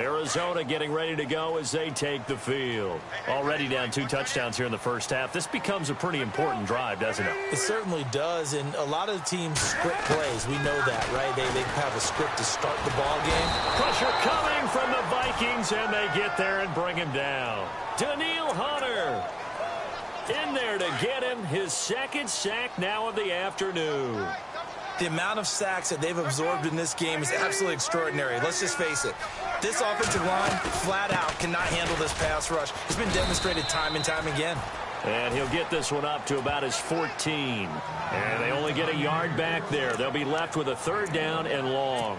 Arizona getting ready to go as they take the field. Already down 2 touchdowns here in the first half. This becomes a pretty important drive, doesn't it? It certainly does, and a lot of the teams script plays. We know that, right? They have a script to start the ball game. Pressure coming from the Vikings, and they get there and bring him down. Daniil Hunter in there to get him his second sack now of the afternoon. The amount of sacks that they've absorbed in this game is absolutely extraordinary. Let's just face it. This offensive line, flat out, cannot handle this pass rush. It's been demonstrated time and time again. And he'll get this one up to about his 14. And they only get a yard back there. They'll be left with a 3rd down and long.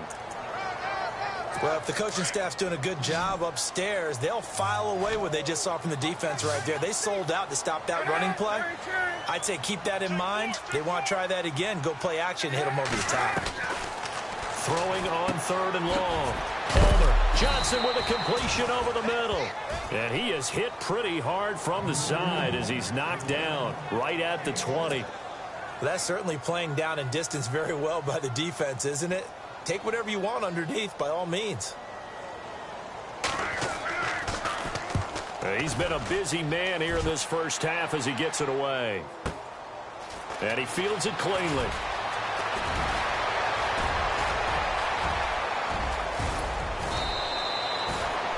Well, if the coaching staff's doing a good job upstairs, they'll file away what they just saw from the defense right there. They sold out to stop that running play. I'd say keep that in mind. They want to try that again. Go play action, hit them over the top. Throwing on 3rd and long. Palmer. Johnson with a completion over the middle. And he is hit pretty hard from the side as he's knocked down right at the 20. Well, that's certainly playing down and distance very well by the defense, isn't it? Take whatever you want underneath, by all means. He's been a busy man here in this first half as he gets it away. And he fields it cleanly.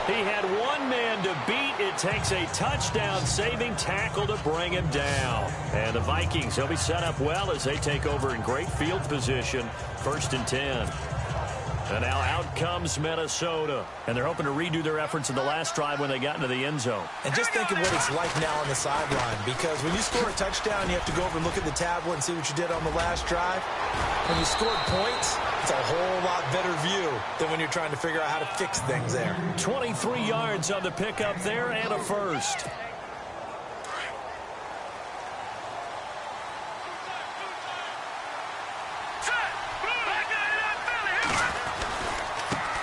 He had one man to beat. It takes a touchdown-saving tackle to bring him down. And the Vikings, they'll be set up well as they take over in great field position. 1st and 10. And now out comes Minnesota. And they're hoping to redo their efforts in the last drive when they got into the end zone. And just think of what it's like now on the sideline. Because when you score a touchdown, you have to go over and look at the tablet and see what you did on the last drive. When you scored points, it's a whole lot better view than when you're trying to figure out how to fix things there. 23 yards on the pickup there and a 1st.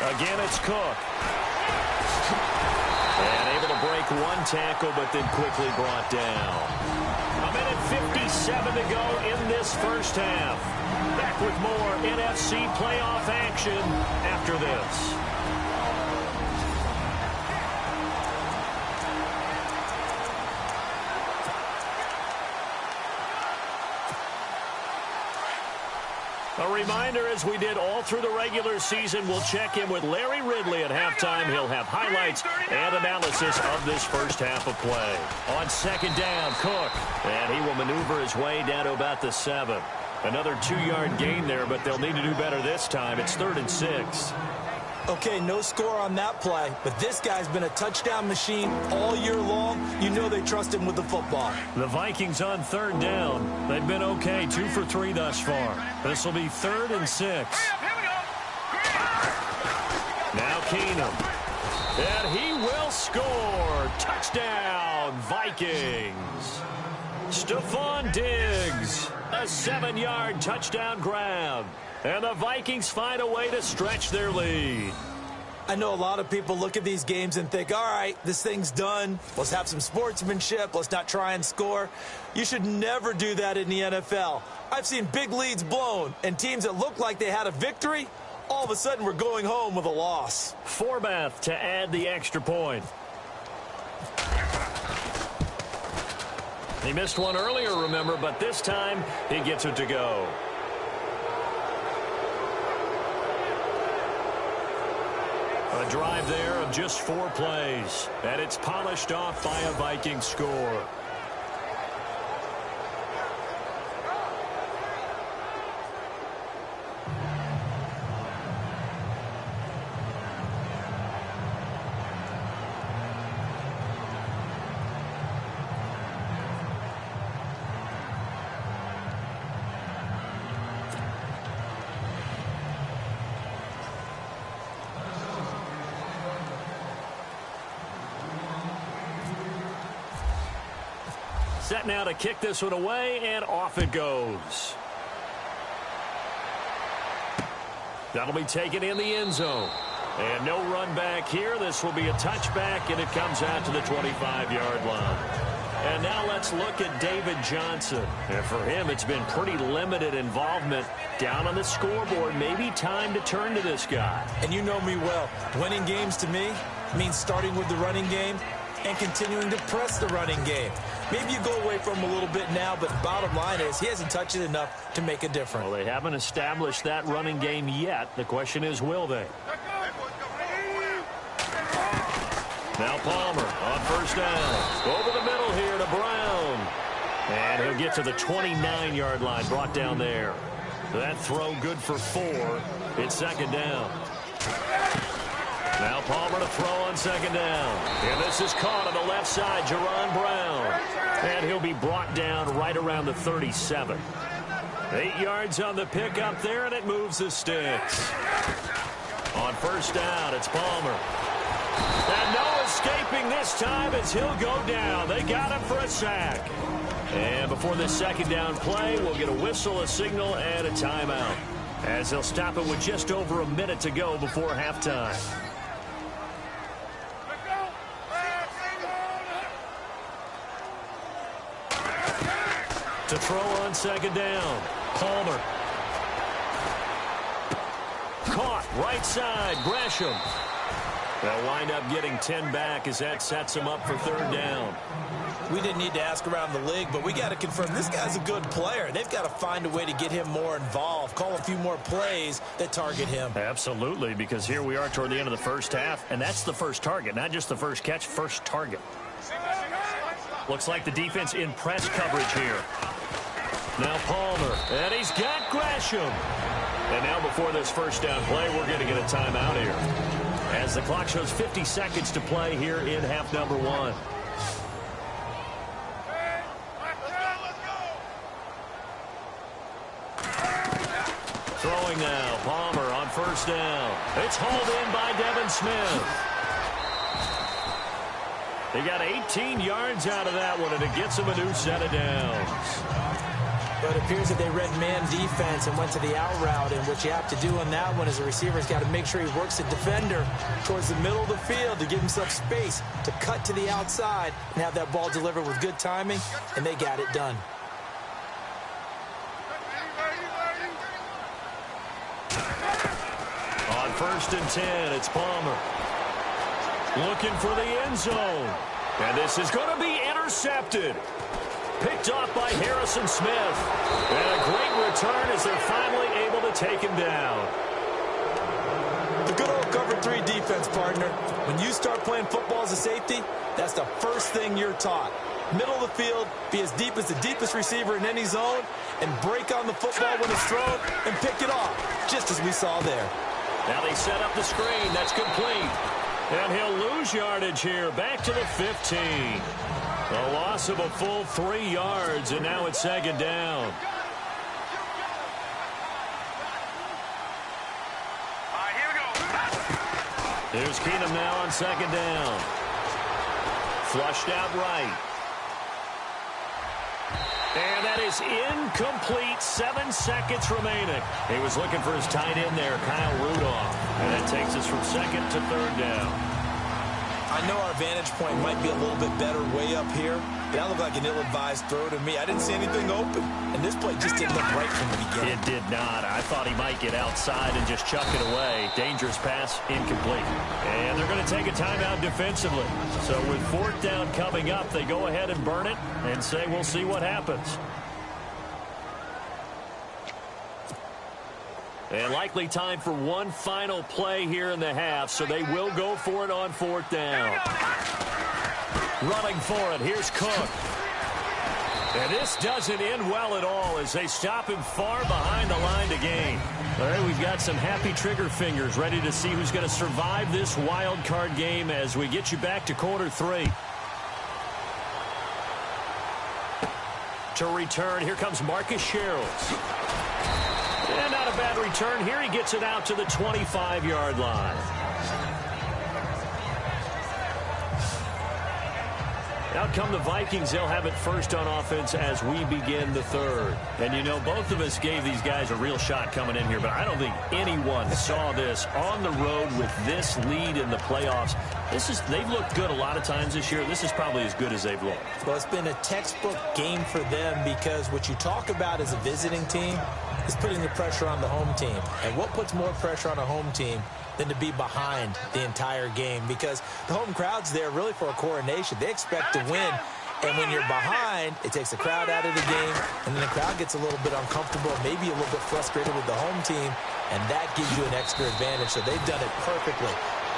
Again, it's Cook. And able to break one tackle, but then quickly brought down. 1:57 to go in this first half. Back with more NFC playoff action after this. A reminder, as we did all through the regular season, we'll check in with Larry Ridley at halftime. He'll have highlights and analysis of this first half of play. On 2nd down, Cook. And he will maneuver his way down to about the 7. Another 2-yard gain there, but they'll need to do better this time. It's 3rd and 6. Okay, no score on that play, but this guy's been a touchdown machine all year long. You know they trust him with the football. The Vikings on 3rd down. They've been okay, 2 for 3 thus far. This will be 3rd and 6. Now Keenum. And he will score. Touchdown, Vikings. Stephon Diggs. A 7-yard touchdown grab. And the Vikings find a way to stretch their lead. I know a lot of people look at these games and think, all right, this thing's done. Let's have some sportsmanship. Let's not try and score. You should never do that in the NFL. I've seen big leads blown, and teams that look like they had a victory, all of a sudden we're going home with a loss. Forbath to add the extra point. He missed one earlier, remember, but this time he gets it to go. A drive there of just 4 plays, and it's polished off by a Viking score. Set now to kick this one away, and off it goes. That'll be taken in the end zone. And no run back here. This will be a touchback, and it comes out to the 25-yard line. And now let's look at David Johnson. And for him, it's been pretty limited involvement down on the scoreboard. Maybe time to turn to this guy. And you know me well. Winning games to me means starting with the running game and continuing to press the running game. Maybe you go away from him a little bit now, but bottom line is he hasn't touched it enough to make a difference. Well, they haven't established that running game yet. The question is, will they? Now Palmer on first down. Over the middle here to Brown. And he'll get to the 29-yard line, brought down there. That throw good for 4. It's second down. Now Palmer to throw on second down. And this is caught on the left side, Jerron Brown. And he'll be brought down right around the 37. 8 yards on the pickup there, and it moves the sticks. On first down, it's Palmer. And no escaping this time as he'll go down. They got him for a sack. And before this second down play, we'll get a whistle, a signal, and a timeout, as they'll stop it with just over a minute to go before halftime. To throw on second down, Palmer. Caught right side, Gresham. They'll wind up getting 10 back as that sets him up for third down. We didn't need to ask around the league, but we got to confirm this guy's a good player. They've got to find a way to get him more involved, call a few more plays that target him. Absolutely, because here we are toward the end of the first half, and that's the first target, not just the first catch, first target. Looks like the defense in press coverage here. Now Palmer, and he's got Gresham. And now before this first down play, we're going to get a timeout here, as the clock shows 50 seconds to play here in half number 1. Throwing now, Palmer on first down. It's hauled in by Devin Smith. They got 18 yards out of that one, and it gets them a new set of downs. But it appears that they read man defense and went to the out route, and what you have to do on that one is the receiver's got to make sure he works the defender towards the middle of the field to give himself space to cut to the outside and have that ball delivered with good timing, and they got it done. On first and 10, it's Palmer. Looking for the end zone. And this is going to be intercepted. Picked off by Harrison Smith. And a great return as they're finally able to take him down. The good old cover 3 defense, partner. When you start playing football as a safety, that's the first thing you're taught. Middle of the field, be as deep as the deepest receiver in any zone, and break on the football when it's thrown and pick it off, just as we saw there. Now they set up the screen. That's complete. And he'll lose yardage here. Back to the 15. A loss of a full 3 yards, and now it's second down. Here we go. Here's Keenum now on second down. Flushed out right. And that is incomplete. 7 seconds remaining. He was looking for his tight end there, Kyle Rudolph. And that takes us from second to third down. I know our vantage point might be a little bit better way up here, but that looked like an ill-advised throw to me. I didn't see anything open, and this play just didn't look right from the beginning. It did not. I thought he might get outside and just chuck it away. Dangerous pass, incomplete. And they're going to take a timeout defensively. So with fourth down coming up, they go ahead and burn it and say we'll see what happens. And likely time for one final play here in the half, so they will go for it on fourth down. Running for it, here's Cook. And this doesn't end well at all as they stop him far behind the line to gain. All right, we've got some happy trigger fingers ready to see who's going to survive this wild card game as we get you back to quarter 3. To return, here comes Marcus Sherrills. And not a bad return here. He gets it out to the 25-yard line. Out come the Vikings. They'll have it first on offense as we begin the third. And, you know, both of us gave these guys a real shot coming in here, but I don't think anyone saw this on the road with this lead in the playoffs. They've looked good a lot of times this year. This is probably as good as they've looked. Well, it's been a textbook game for them because what you talk about as a visiting team is putting the pressure on the home team. And what puts more pressure on a home team than to be behind the entire game? Because the home crowd's there really for a coronation. They expect to win. And when you're behind, it takes the crowd out of the game. And then the crowd gets a little bit uncomfortable, maybe a little bit frustrated with the home team. And that gives you an extra advantage. So they've done it perfectly.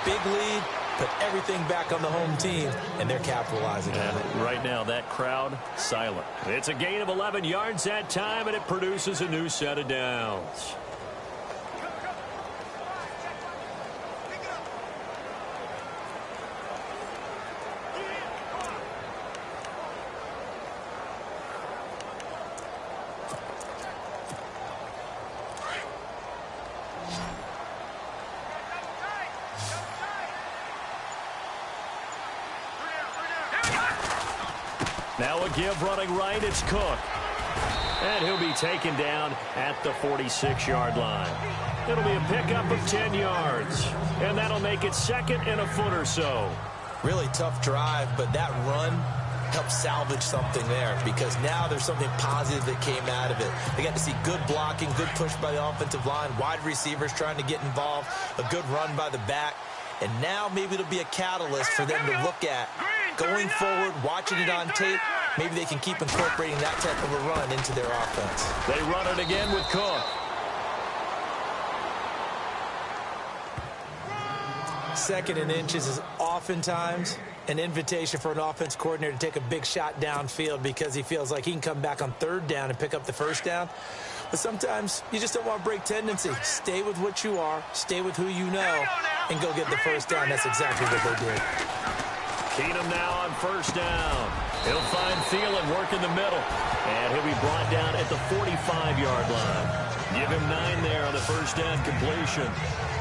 Big lead, put everything back on the home team, and they're capitalizing on it. Right now, that crowd, silent. It's a gain of 11 yards that time, and it produces a new set of downs. Now a give running right, it's Cook. And he'll be taken down at the 46-yard line. It'll be a pickup of 10 yards. And that'll make it second and a foot or so. Really tough drive, but that run helped salvage something there because now there's something positive that came out of it. They got to see good blocking, good push by the offensive line, wide receivers trying to get involved, a good run by the back. And now maybe it'll be a catalyst for them to look at going forward, watching it on tape. Maybe they can keep incorporating that type of a run into their offense. They run it again with Cook. Second and inches is oftentimes an invitation for an offense coordinator to take a big shot downfield because he feels like he can come back on third down and pick up the first down. But sometimes you just don't want to break tendency. Stay with what you are, stay with who you know, and go get the first down. That's exactly what they did. Keenum now on first down. He'll find Thielen, work in the middle. And he'll be brought down at the 45-yard line. Give him 9 there on the first down completion.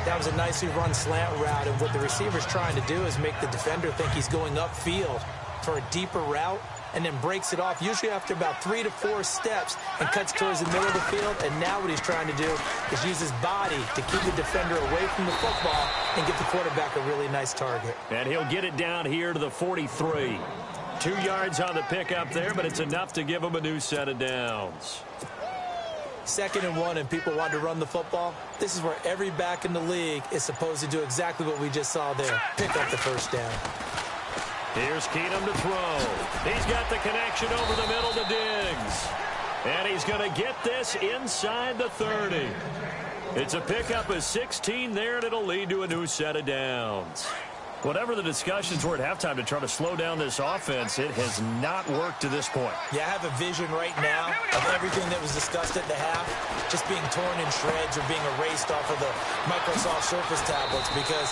That was a nicely run slant route, and what the receiver's trying to do is make the defender think he's going upfield for a deeper route, and then breaks it off, usually after about 3 to 4 steps, and cuts towards the middle of the field. And now what he's trying to do is use his body to keep the defender away from the football and get the quarterback a really nice target. And he'll get it down here to the 43. 2 yards on the pickup there, but it's enough to give him a new set of downs. 2nd and 1, and people want to run the football. This is where every back in the league is supposed to do exactly what we just saw there. Pick up the first down. Here's Keenum to throw. He's got the connection over the middle to Diggs. And he's going to get this inside the 30. It's a pickup of 16 there, and it'll lead to a new set of downs. Whatever the discussions were at halftime to try to slow down this offense, it has not worked to this point. Yeah, I have a vision right now of everything that was discussed at the half just being torn in shreds or being erased off of the Microsoft Surface tablets because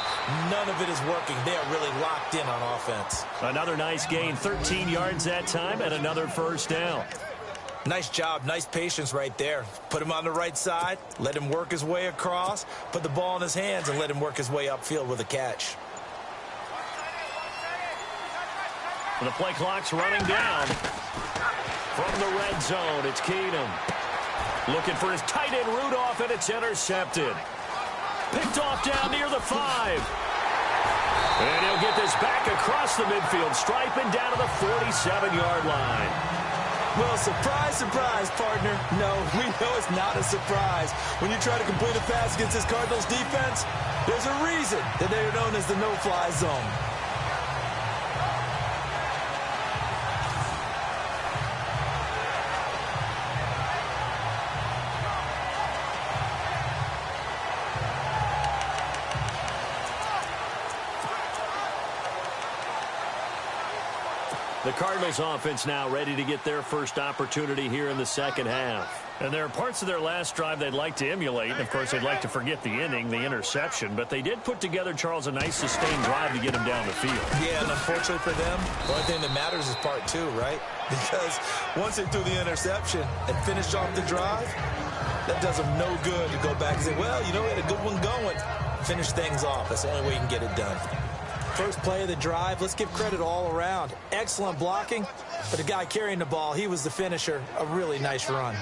none of it is working. They are really locked in on offense. Another nice gain, 13 yards that time, and another first down. Nice job, nice patience right there. Put him on the right side, let him work his way across, put the ball in his hands, and let him work his way upfield with a catch. The play clock's running down. From the red zone, it's Keenum. Looking for his tight end Rudolph, and it's intercepted. Picked off down near the 5. And he'll get this back across the midfield stripe and down to the 47-yard line. Well, surprise, surprise, partner. No, we know it's not a surprise. When you try to complete a pass against this Cardinals defense, there's a reason that they are known as the no-fly zone. The Cardinals offense now ready to get their first opportunity here in the second half. And there are parts of their last drive they'd like to emulate. And, of course, they'd like to forget the inning, the interception. But they did put together, Charles, a nice sustained drive to get him down the field. Yeah, and unfortunately for them, the only thing that matters is part 2, right? Because once they threw the interception and finished off the drive, that does them no good to go back and say, well, you know, we had a good one going. Finish things off. That's the only way you can get it done. First play of the drive, let's give credit all around. Excellent blocking, but the guy carrying the ball, he was the finisher. A really nice run.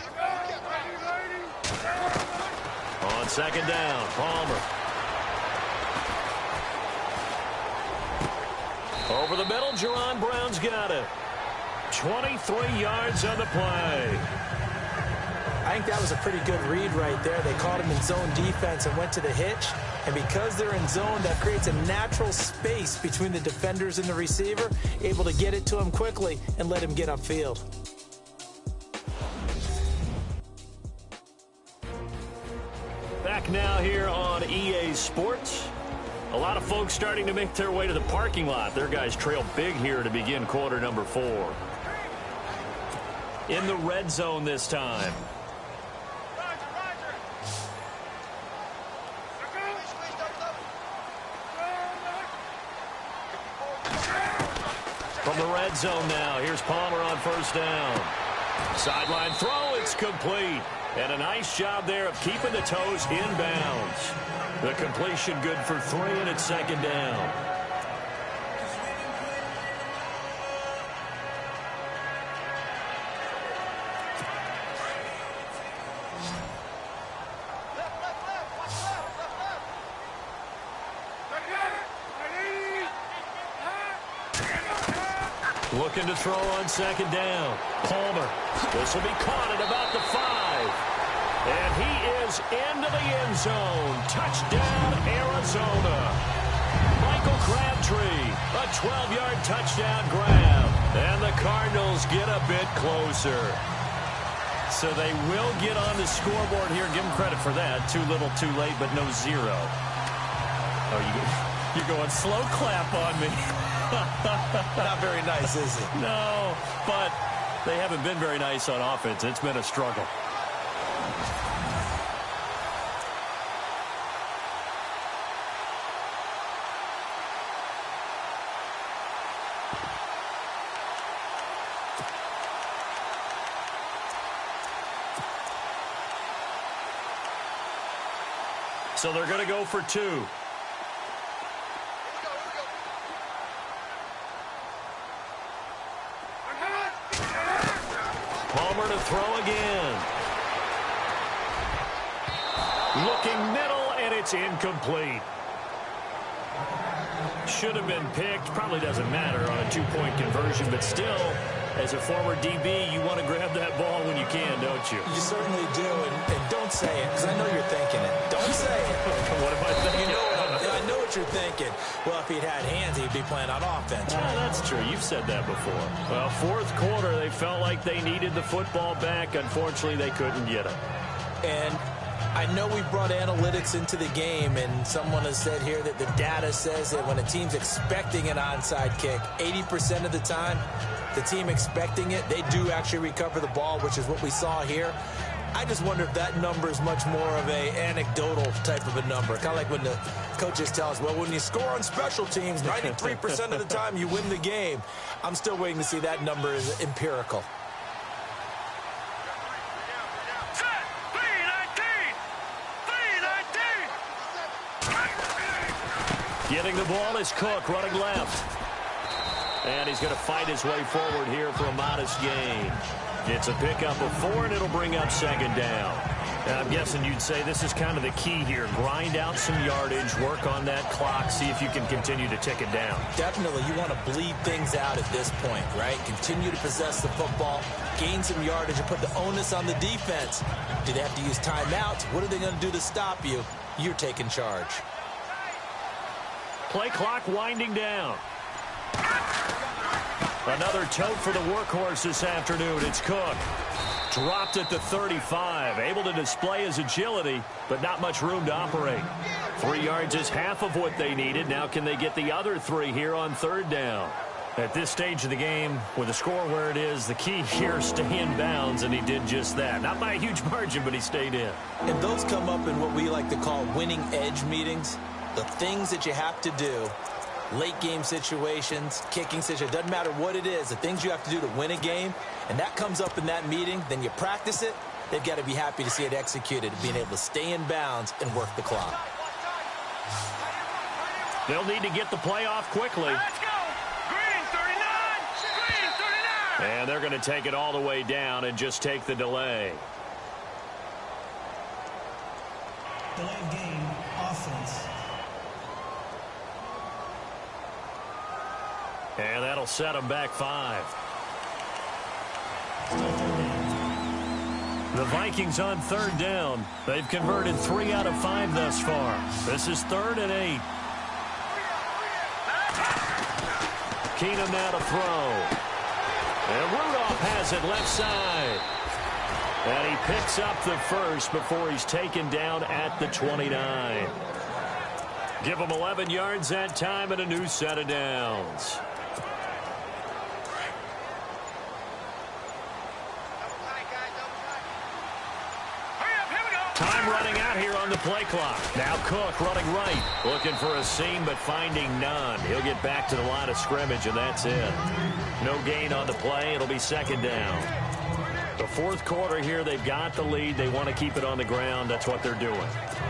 On second down, Palmer. Over the middle, Jerron Brown's got it. 23 yards on the play. I think that was a pretty good read right there. They caught him in zone defense and went to the hitch. And because they're in zone, that creates a natural space between the defenders and the receiver, able to get it to him quickly and let him get upfield. Back now here on EA Sports. A lot of folks starting to make their way to the parking lot. Their guys trail big here to begin quarter number 4. In the red zone this time. From the red zone now, here's Palmer on first down. Sideline throw, it's complete. And a nice job there of keeping the toes in bounds. The completion good for 3, and it's second down. Looking to throw on second down. Palmer. This will be caught at about the 5. And he is into the end zone. Touchdown, Arizona. Michael Crabtree, a 12-yard touchdown grab. And the Cardinals get a bit closer. So they will get on the scoreboard here. Give them credit for that. Too little, too late, but no 0. Oh, you're going slow clap on me. Not very nice, is it? No, but they haven't been very nice on offense. It's been a struggle. So they're going to go for 2. Palmer to throw again. Looking middle, and it's incomplete. Should have been picked. Probably doesn't matter on a 2-point conversion, but still, as a former DB, you want to grab that ball when you can, don't you? You certainly do, and don't say it, because I know you're thinking it. Don't say it. What am I thinking? You know I know what you're thinking. Well, if he'd had hands, he'd be playing on offense. Right? That's true. You've said that before. Well, fourth quarter, they felt like they needed the football back. Unfortunately, they couldn't get it. And I know we brought analytics into the game, and someone has said here that the data says that when a team's expecting an onside kick, 80% of the time, the team expecting it, they do actually recover the ball, which is what we saw here. I just wonder if that number is much more of a anecdotal type of a number. Kind of like when the coaches tell us, well, when you score on special teams, 93% of the time you win the game. I'm still waiting to see that number is empirical. Getting the ball is Cook, running left. And he's going to fight his way forward here for a modest gain. It's a pickup of 4, and it'll bring up second down. And I'm guessing you'd say this is kind of the key here. Grind out some yardage, work on that clock, see if you can continue to tick it down. Definitely, you want to bleed things out at this point, right? Continue to possess the football, gain some yardage, and put the onus on the defense. Do they have to use timeouts? What are they going to do to stop you? You're taking charge. Play clock winding down. Another tote for the workhorse this afternoon. It's Cook. Dropped at the 35. Able to display his agility, but not much room to operate. 3 yards is half of what they needed. Now can they get the other 3 here on third down? At this stage of the game, with the score where it is, the key here is stay in bounds, and he did just that. Not by a huge margin, but he stayed in. And those come up in what we like to call winning edge meetings. The things that you have to do. Late game situations, kicking situations, doesn't matter what it is, the things you have to do to win a game, and that comes up in that meeting, then you practice it, they've got to be happy to see it executed, being able to stay in bounds and work the clock. They'll need to get the play off quickly. Let's go. Green 39. Green 39. And they're going to take it all the way down and just take the delay. Delay of game, offense. And that'll set them back 5. The Vikings on 3rd down. They've converted 3 out of 5 thus far. This is 3rd and 8. Keenum now to throw. And Rudolph has it left side. And he picks up the first before he's taken down at the 29. Give him 11 yards that time and a new set of downs. Time running out here on the play clock. Now Cook running right. Looking for a seam, but finding none. He'll get back to the line of scrimmage, and that's it. No gain on the play. It'll be 2nd down. The 4th quarter here, they've got the lead. They want to keep it on the ground. That's what they're doing.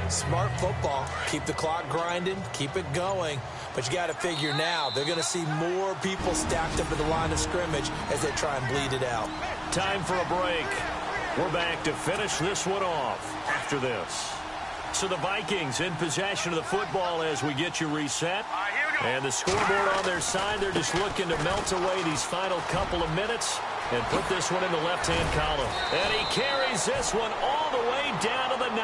Smart football. Keep the clock grinding. Keep it going. But you got to figure now, they're going to see more people stacked up at the line of scrimmage as they try and bleed it out. Time for a break. We're back to finish this one off after this. So the Vikings in possession of the football as we get you reset. And the scoreboard on their side, they're just looking to melt away these final couple of minutes and put this one in the left-hand column. And he carries this one all the way down to the 9.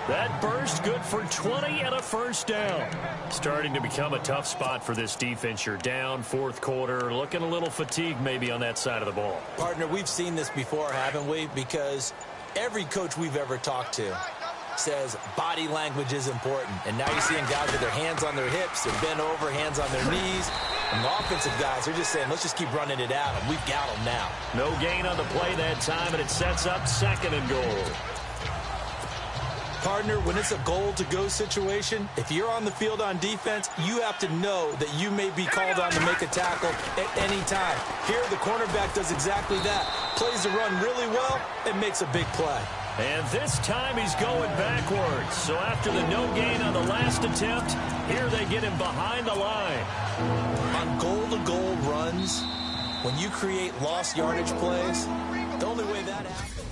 That burst good for 20 and a first down. Starting to become a tough spot for this defense. You're down 4th quarter, looking a little fatigued maybe on that side of the ball. Partner, we've seen this before, haven't we? Because every coach we've ever talked to says body language is important. And now you're seeing guys with their hands on their hips, they're bent over, hands on their knees. And the offensive guys, they're just saying, let's just keep running it out, and we've got them now. No gain on the play that time, and it sets up 2nd and goal. Partner, when it's a goal-to-go situation, if you're on the field on defense, you have to know that you may be called on to make a tackle at any time. Here, the cornerback does exactly that. Plays the run really well and makes a big play. And this time he's going backwards. So after the no gain on the last attempt, here they get him behind the line. On goal-to-goal runs, when you create lost yardage plays, the only way that happens...